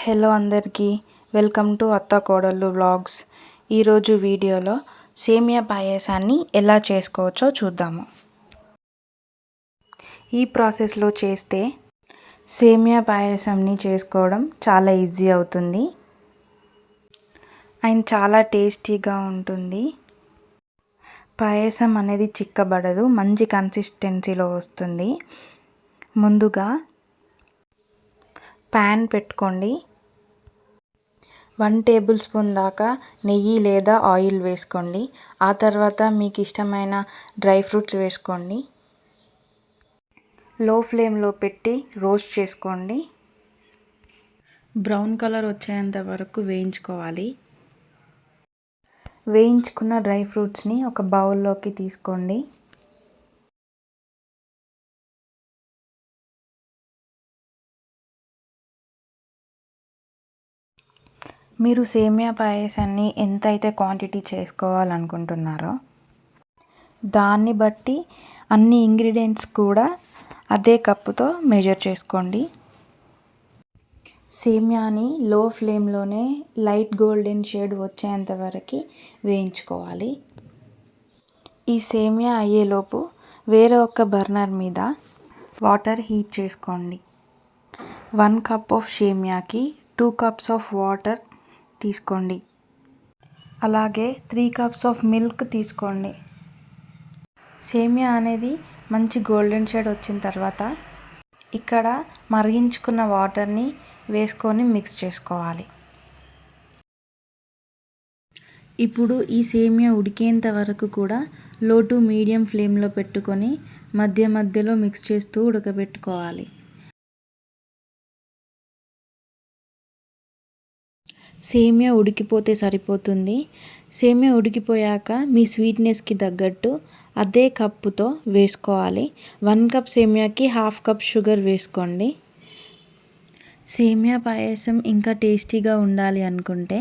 Hello అందరికీ welcome to అత్త కోడళ్ళు వ్లాగ్స్. ఈరోజు వీడియోలో సేమియా పాయసాన్ని ఎలా చేసుకోవచ్చో చూద్దాము. ఈ ప్రాసెస్లో చేస్తే సేమియా పాయసాన్ని చేసుకోవడం చాలా ఈజీ అవుతుంది అండ్ చాలా టేస్టీగా ఉంటుంది. పాయసం అనేది చిక్కబడదు, మంచి కన్సిస్టెన్సీలో వస్తుంది. ముందుగా ప్యాన్ పెట్టుకోండి. 1 టేబుల్ స్పూన్ దాకా నెయ్యి లేదా ఆయిల్ వేసుకోండి. ఆ తర్వాత మీకు ఇష్టమైన డ్రై ఫ్రూట్స్ వేసుకోండి. లో ఫ్లేమ్లో పెట్టి రోస్ట్ చేసుకోండి. బ్రౌన్ కలర్ వచ్చేంత వరకు వేయించుకోవాలి. వేయించుకున్న డ్రై ఫ్రూట్స్ని ఒక బౌల్లోకి తీసుకోండి. మీరు సేమియా పాయసాన్ని ఎంతైతే క్వాంటిటీ చేసుకోవాలనుకుంటున్నారో దాన్ని బట్టి అన్ని ఇంగ్రీడియంట్స్ కూడా అదే కప్పుతో మెజర్ చేసుకోండి. సేమియాని లో ఫ్లేమ్లోనే లైట్ గోల్డెన్ షేడ్ వచ్చేంత వరకు వేయించుకోవాలి. ఈ సేమియా అయ్యేలోపు వేరే ఒక బర్నర్ మీద వాటర్ హీట్ చేసుకోండి. 1 కప్ ఆఫ్ సేమియాకి 2 కప్స్ ఆఫ్ వాటర్ తీసుకోండి. అలాగే 3 కప్స్ ఆఫ్ మిల్క్ తీసుకోండి. సేమియా అనేది మంచి గోల్డెన్ షేడ్ వచ్చిన తర్వాత ఇక్కడ మరిగించుకున్న వాటర్ని వేసుకొని మిక్స్ చేసుకోవాలి. ఇప్పుడు ఈ సేమియా ఉడికేంత వరకు కూడా లో టు మీడియం ఫ్లేమ్లో పెట్టుకొని మధ్య మధ్యలో మిక్స్ చేస్తూ ఉడకబెట్టుకోవాలి. సేమియా ఉడికిపోతే సరిపోతుంది. సేమియా ఉడికిపోయాక మీ స్వీట్నెస్కి తగ్గట్టు అదే కప్పుతో వేసుకోవాలి. 1 కప్ సేమియాకి 1/2 కప్ షుగర్ వేసుకోండి. సేమియా పాయసం ఇంకా టేస్టీగా ఉండాలి అనుకుంటే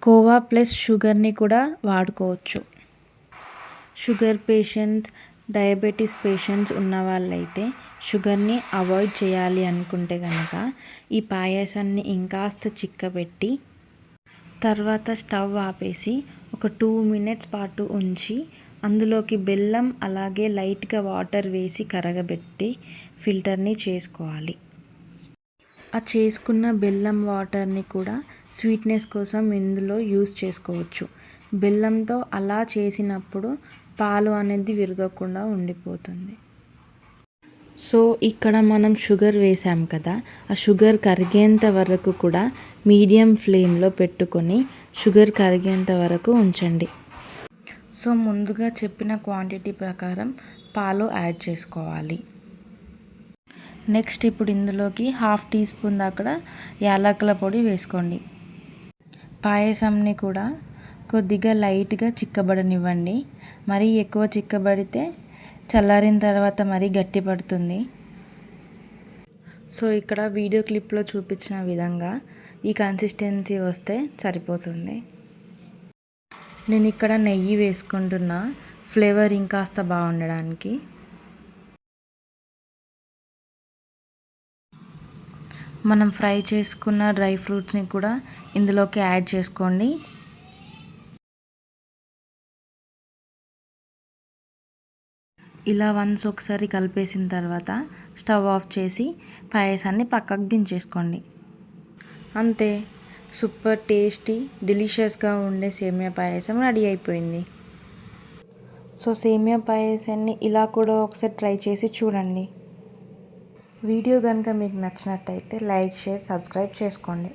కోవా ప్లస్ షుగర్ని కూడా వాడుకోవచ్చు. షుగర్ పేషెంట్స్, డయాబెటీస్ పేషెంట్స్ ఉన్న వాళ్ళైతే షుగర్ని అవాయిడ్ చేయాలి అనుకుంటే కనుక ఈ పాయసాన్ని ఇంకాస్త చిక్కబెట్టి తర్వాత స్టవ్ ఆపేసి ఒక 2 మినిట్స్ పాటు ఉంచి అందులోకి బెల్లం అలాగే లైట్గా వాటర్ వేసి కరగబెట్టి ఫిల్టర్ని చేసుకోవాలి. ఆ చేసుకున్న బెల్లం వాటర్ని కూడా స్వీట్నెస్ కోసం ఇందులో యూస్ చేసుకోవచ్చు. బెల్లంతో అలా చేసినప్పుడు పాలు అనేది విరగకుండా ఉండిపోతుంది. సో ఇక్కడ మనం షుగర్ వేసాం కదా, ఆ షుగర్ కరిగేంత వరకు కూడా మీడియం ఫ్లేమ్లో పెట్టుకొని షుగర్ కరిగేంత వరకు ఉంచండి. సో ముందుగా చెప్పిన క్వాంటిటీ ప్రకారం పాలు యాడ్ చేసుకోవాలి. నెక్స్ట్ ఇప్పుడు ఇందులోకి 1/2 టీ స్పూన్ దాకా యాలకుల పొడి వేసుకోండి. పాయసంని కూడా కొద్దిగా లైట్గా చిక్కబడనివ్వండి. మరీ ఎక్కువ చిక్కబడితే చల్లారిన తర్వాత మరీ గట్టి పడుతుంది. సో ఇక్కడ వీడియో క్లిప్లో చూపించిన విధంగా ఈ కన్సిస్టెన్సీ వస్తే సరిపోతుంది. నేను ఇక్కడ నెయ్యి వేసుకుంటున్నా ఫ్లేవర్ ఇంకాస్త బాగుండడానికి. మనం ఫ్రై చేసుకున్న డ్రై ఫ్రూట్స్ని కూడా ఇందులోకి యాడ్ చేసుకోండి. ఇలా వన్స్ ఒకసారి కలిపేసిన తర్వాత స్టవ్ ఆఫ్ చేసి పాయసాన్ని పక్కకు దించేసుకోండి. అంతే, సూపర్ టేస్టీ డెలిషియస్గా ఉండే సేమియా పాయసం రెడీ అయిపోయింది. సో సేమియా పాయసాన్ని ఇలా కూడా ఒకసారి ట్రై చేసి చూడండి. వీడియో కనుక మీకు నచ్చినట్టయితే లైక్, షేర్, సబ్స్క్రైబ్ చేసుకోండి.